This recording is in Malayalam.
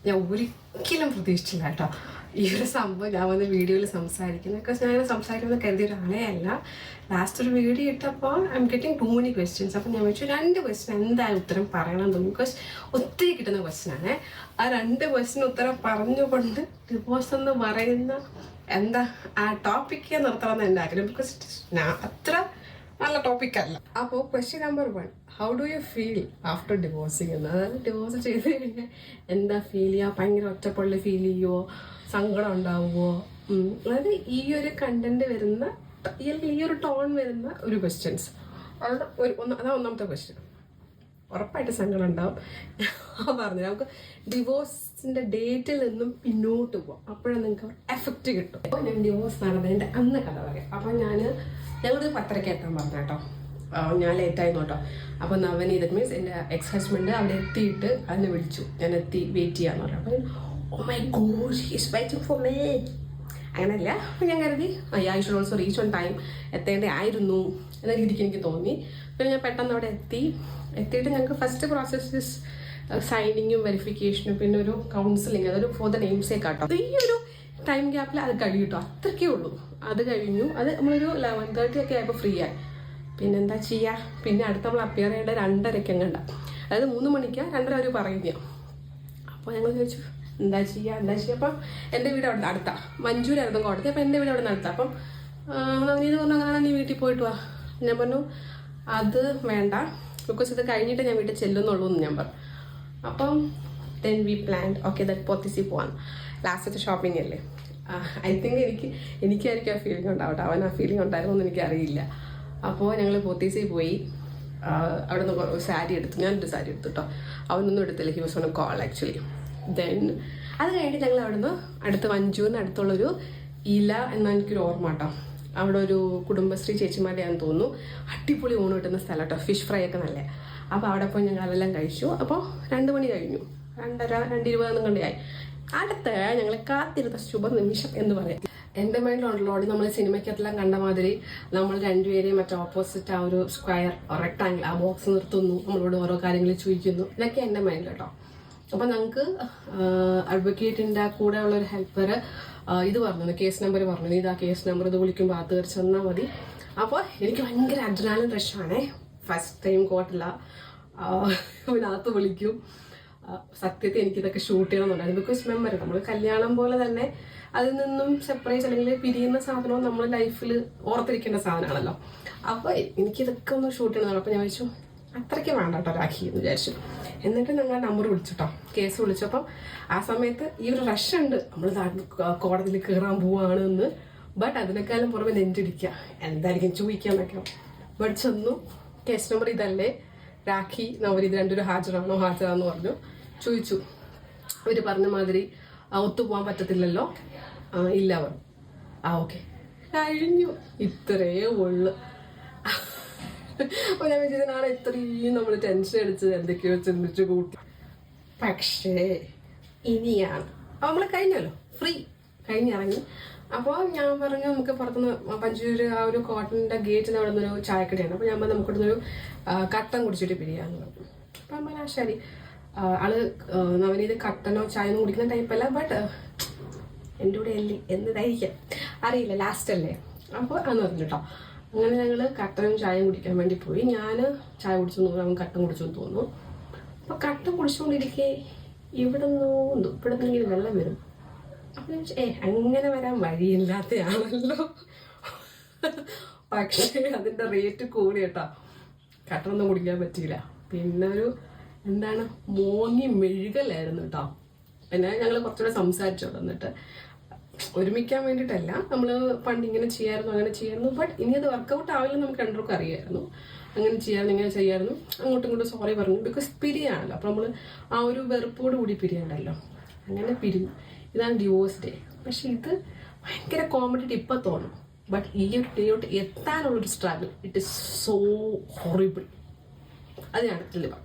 ഞാൻ ഒരിക്കലും പ്രതീക്ഷിച്ചില്ല കേട്ടോ ഈ ഒരു സംഭവം ഞാൻ വന്ന് വീഡിയോയിൽ സംസാരിക്കുന്നത്. ബിക്കോസ് ഞാൻ സംസാരിക്കുന്നത് കരുതിയ ഒരാളെ അല്ല. ലാസ്റ്റ് ഒരു വീഡിയോ ഇട്ടപ്പോൾ I'm getting too many questions. അപ്പം ഞാൻ വെച്ചു 2 ക്വസ്റ്റ്യൻ എന്തായാലും ഉത്തരം പറയണം തോന്നുന്നു. ബിക്കോസ് ഒത്തിരി കിട്ടുന്ന ക്വസ്റ്റ്യനാണ്. ആ 2 ക്വസ്റ്റ്യൻ ഉത്തരം പറഞ്ഞുകൊണ്ട് ഡിവോഴ്സ് എന്ന് പറയുന്ന എന്താ ആ ടോപ്പിക്ക് നിർത്തണമെന്ന് എൻ്റെ ആഗ്രഹം. ബിക്കോസ് ഞാൻ അത്ര നല്ല ടോപ്പിക്കല്ല. അപ്പോൾ question number 1, how do you feel after divorcing എന്ന്. അതായത് ഡിവോഴ്സ് ചെയ്ത് കഴിഞ്ഞാൽ എന്താ ഫീൽ ചെയ്യുക? ഭയങ്കര ഒറ്റപ്പള്ളി ഫീൽ ചെയ്യുമോ? സങ്കടം ഉണ്ടാവുമോ? അതായത് ഈ ഒരു കണ്ടന്റ് വരുന്ന ഈ ഒരു ടോൺ വരുന്ന ഒരു ക്വസ്റ്റ്യൻസ്. അതാ ഒന്നാമത്തെ ക്വസ്റ്റ്യൻ. ഉറപ്പായിട്ട് സങ്കടം ഉണ്ടാവും. പറഞ്ഞു നമുക്ക് ഡിവോഴ്സിന്റെ ഡേറ്റിൽ നിന്നും പിന്നോട്ട് പോവാം. അപ്പോഴാണ് നിങ്ങൾക്ക് എഫക്റ്റ് കിട്ടും. അപ്പോൾ ഞാൻ ഡിവോഴ്സ് നടന്നതിൻ്റെ അന്ന് കഥ പറയാം. അപ്പം ഞങ്ങളൊരു 10:30 എത്താൻ പറഞ്ഞു കേട്ടോ. ഞാൻ ലേറ്റായിരുന്നു കേട്ടോ. അപ്പം നവനി, ദറ്റ് മീൻസ് എൻ്റെ എക്സ് ഹസ്ബൻഡ് അവിടെ എത്തിയിട്ട് അതിനെ വിളിച്ചു. ഞാൻ എത്തി, വെയിറ്റ് ചെയ്യാന്ന് പറഞ്ഞു. അപ്പം oh my god, he is waiting for me. അങ്ങനെയല്ല, അപ്പം ഞാൻ കരുതി I should also reach on time, എത്തേണ്ടേ ആയിരുന്നു എന്ന രീതിക്ക് എനിക്ക് തോന്നി. പിന്നെ ഞാൻ പെട്ടെന്ന് അവിടെ എത്തിയിട്ട് ഞങ്ങൾക്ക് ഫസ്റ്റ് പ്രോസസ് സൈനിങ്ങും വെരിഫിക്കേഷനും പിന്നെ ഒരു കൗൺസിലിങ്, അതൊരു ഫോർ ദ നെയിം സേക്ക് ആട്ടോ. ഈ ഒരു ടൈം ഗ്യാപ്പിൽ അത് കഴിയും കേട്ടോ. അത്രയ്ക്കേ ഉള്ളൂ. അത് കഴിഞ്ഞു. അത് നമ്മളൊരു 11:30 ഒക്കെ ആയപ്പോൾ ഫ്രീ ആയി. പിന്നെ എന്താ ചെയ്യുക? പിന്നെ അടുത്ത് നമ്മൾ അപ്പിയർ ചെയ്യേണ്ട 2:30 കണ്ട, അതായത് 3 മണിക്ക് 2:30 അവർ പറയുക. അപ്പോൾ ഞങ്ങൾ ചോദിച്ചു എന്താ ചെയ്യുക. അപ്പം എൻ്റെ വീട് അവിടെ അടുത്താ, മഞ്ചൂരായിരുന്നു കോടതി. അപ്പം എൻ്റെ വീട് അവിടെ അടുത്താ. അപ്പം നവനീത് പറഞ്ഞു അങ്ങനെ നീ വീട്ടിൽ പോയിട്ട് വാ. ഞാൻ പറഞ്ഞു അത് വേണ്ട, ബിക്കോസ് ഇത് കഴിഞ്ഞിട്ട് ഞാൻ വീട്ടിൽ ചെല്ലുന്നുള്ളൂ എന്ന് ഞാൻ പറഞ്ഞു. അപ്പം then we plan okay that പോത്തീസി പോവാൻ. ലാസ്റ്റത്തെ ഷോപ്പിംഗ് അല്ലേ. ഐ തിങ്ക് എനിക്കായിരിക്കും ആ ഫീലിംഗ് ഉണ്ടാവട്ടെ. അവൻ ആ ഫീലിംഗ് ഉണ്ടായിരുന്നു എന്ന് എനിക്കറിയില്ല. അപ്പോൾ ഞങ്ങൾ പോത്തീസിൽ പോയി. അവിടെ നിന്ന് ഒരു സാരി എടുത്തു. ഞാനൊരു സാരി എടുത്തു കേട്ടോ. അവനൊന്നും എടുത്തില്ല. He was on A call actually. Then അത് കഴിഞ്ഞിട്ട് ഞങ്ങൾ അവിടെ നിന്ന് അടുത്ത് മഞ്ചൂരിന് അടുത്തുള്ളൊരു ഇല എന്നാൽ എനിക്കൊരു ഓർമ്മ കേട്ടോ. അവിടെ ഒരു കുടുംബശ്രീ ചേച്ചിമാരുടെയാണെന്ന് തോന്നുന്നു. അടിപൊളി ഊണ് കിട്ടുന്ന സ്ഥലം കേട്ടോ. ഫിഷ് ഫ്രൈ ഒക്കെ നല്ല. അപ്പോൾ അവിടെ പോയി ഞങ്ങൾ അതെല്ലാം കഴിച്ചു. അപ്പോൾ 2 മണി കഴിഞ്ഞു. 2:30, 2:20 കണ്ടായി. അടുത്ത ഞങ്ങൾ കാത്തിരുന്ന ശുഭ നിമിഷം എന്ന് പറയാം. എൻ്റെ മൈൻഡിലുണ്ടല്ലോ നമ്മൾ സിനിമയ്ക്കകത്തെല്ലാം കണ്ട മാതിരി നമ്മൾ രണ്ടുപേരെയും മറ്റേ ഓപ്പോസിറ്റ് ആ ഒരു സ്ക്വയർ റെക്ടാങ്കിൾ ആ ബോക്സ് നിർത്തുന്നു, നമ്മളോട് ഓരോ കാര്യങ്ങൾ ചോദിക്കുന്നു. ഇതൊക്കെ എൻ്റെ മൈൻഡിൽ കേട്ടോ. അപ്പം ഞങ്ങൾക്ക് അഡ്വക്കേറ്റിൻ്റെ കൂടെ ഉള്ള ഒരു ഹെൽപ്പർ ഇത് പറഞ്ഞു, കേസ് നമ്പർ പറഞ്ഞു. ഇത് ആ കേസ് നമ്പർ ഇത് വിളിക്കുമ്പോൾ അത് കയറി ചെന്നാൽ മതി. അപ്പോൾ എനിക്ക് ഭയങ്കര അഡ്രിനാലിൻ റഷാണേ. ഫസ്റ്റ് ടൈം കോട്ടില്ല, ഇതിനകത്ത് വിളിക്കും. സത്യത്തിൽ എനിക്കിതൊക്കെ ഷൂട്ട് ചെയ്യണമെന്നുണ്ടായിരുന്നു. ബിക്കോസ് മെമ്മറി നമ്മൾ കല്യാണം പോലെ തന്നെ അതിൽ നിന്നും സെപ്പറേറ്റ് അല്ലെങ്കിൽ പിരിയുന്ന സാധനവും നമ്മൾ ലൈഫിൽ ഓർത്തിരിക്കേണ്ട സാധനമാണല്ലോ. അപ്പോൾ എനിക്കിതൊക്കെ ഒന്ന് ഷൂട്ട് ചെയ്യണമെന്നാണ്. അപ്പോൾ ഞാൻ വിളിച്ചു അത്രയ്ക്ക് വേണ്ട കേട്ടോ രാഖി എന്ന് വിചാരിച്ചു. എന്നിട്ട് ഞങ്ങൾ നമ്പർ വിളിച്ചിട്ടോ, കേസ് വിളിച്ചപ്പം ആ സമയത്ത് ഈ ഒരു റഷ് ഉണ്ട്, നമ്മൾ കോടതിയിൽ കയറാൻ പോവാണ് എന്ന്. ബട്ട് അതിനേക്കാളും പുറമെ നെഞ്ചിടിക്കുക എന്തായിരിക്കും ചോദിക്കാന്നൊക്കെ. ബട്ട് ചെന്നു, കേസ് നമ്പർ ഇതല്ലേ രാഖി നവർ, ഇത് രണ്ടൊരു ഹാജരാന്ന് പറഞ്ഞു. ചോദിച്ചു. അവർ പറഞ്ഞ മാതിരി ഒത്തുപോകാൻ പറ്റത്തില്ലല്ലോ. ഇല്ല അവർ. ഓക്കെ കഴിഞ്ഞു, ഇത്രയേ ഉള്ളു. അപ്പോൾ ഞാൻ വിചാരിച്ചതിനാണ് ഇത്രയും നമ്മൾ ടെൻഷൻ അടിച്ചത്, എന്തൊക്കെയോ ചിന്തിച്ചു കൂട്ടി. പക്ഷേ ഇനിയാണ് നമ്മൾ കഴിഞ്ഞല്ലോ, ഫ്രീ കഴിഞ്ഞിറങ്ങി. അപ്പോൾ ഞാൻ പറഞ്ഞു നമുക്ക് പുറത്തുനിന്ന് പഞ്ചൂര് ആ ഒരു കോട്ടണിൻ്റെ ഗേറ്റിന് അവിടെ നിന്നൊരു ചായക്കടയാണ്. അപ്പോൾ ഞാൻ പറഞ്ഞു നമുക്കിവിടുന്നൊരു കട്ടൻ കുടിച്ചിട്ട് പിരിയാന്ന് പറഞ്ഞു. അപ്പം പറഞ്ഞാൽ ശരി. ആള് നവനീത് കട്ടനോ ചായനോ കുടിക്കുന്ന ടൈപ്പല്ല. ബട്ട് എൻ്റെ കൂടെ അല്ലേ എന്നതായിരിക്കാം അറിയില്ല, ലാസ്റ്റ് അല്ലേ. അപ്പോൾ അന്ന് പറഞ്ഞു കേട്ടോ. അങ്ങനെ ഞങ്ങൾ കട്ടനും ചായയും കുടിക്കാൻ വേണ്ടി പോയി. ഞാൻ ചായ കുടിച്ചു തോന്നുന്നു, അവൻ കട്ടൻ കുടിച്ചു തോന്നുന്നു. അപ്പോൾ കട്ടൻ കുടിച്ചുകൊണ്ടിരിക്കെ ഇവിടെ നിന്നെങ്കിലും വെള്ളം വരും. അപ്പം ഞാൻ അങ്ങനെ വരാൻ വഴിയില്ലാത്തയാണല്ലോ. പക്ഷേ അതിൻ്റെ റേറ്റ് കൂടി കേട്ടോ. കട്ടനൊന്നും കുടിക്കാൻ പറ്റിയില്ല. പിന്നെ ഒരു എന്താണ് മോങ്ങി മെഴുകലായിരുന്നു കേട്ടോ. പിന്നെ ഞങ്ങൾ കുറച്ചുകൂടെ സംസാരിച്ചു. എന്നിട്ട് ഒരുമിക്കാൻ വേണ്ടിയിട്ടല്ല, നമ്മൾ പണ്ട് ഇങ്ങനെ ചെയ്യായിരുന്നു അങ്ങനെ ചെയ്യായിരുന്നു. ബട്ട് ഇനി അത് വർക്കൗട്ട് ആവില്ലെന്ന് നമുക്ക് രണ്ടുപേർക്കും അറിയായിരുന്നു. അങ്ങനെ ചെയ്യായിരുന്നു ഇങ്ങനെ ചെയ്യായിരുന്നു. അങ്ങോട്ടും ഇങ്ങോട്ടും സോറി പറഞ്ഞു. ബിക്കോസ് പിരിയാണല്ലോ. അപ്പോൾ നമ്മൾ ആ ഒരു വെറുപ്പോട് കൂടി പിരിയണ്ടല്ലോ. അങ്ങനെ പിരിഞ്ഞു. ഇതാണ് ഡിവോഴ്സ് ഡേ. പക്ഷെ ഇത് ഭയങ്കര കോമഡി ഇപ്പം തോന്നും. ബട്ട് ഈ ഒരു ഡേയോട്ട് എത്താനുള്ളൊരു struggle it is so horrible. അത് ഞാൻ അടുത്തില്ല.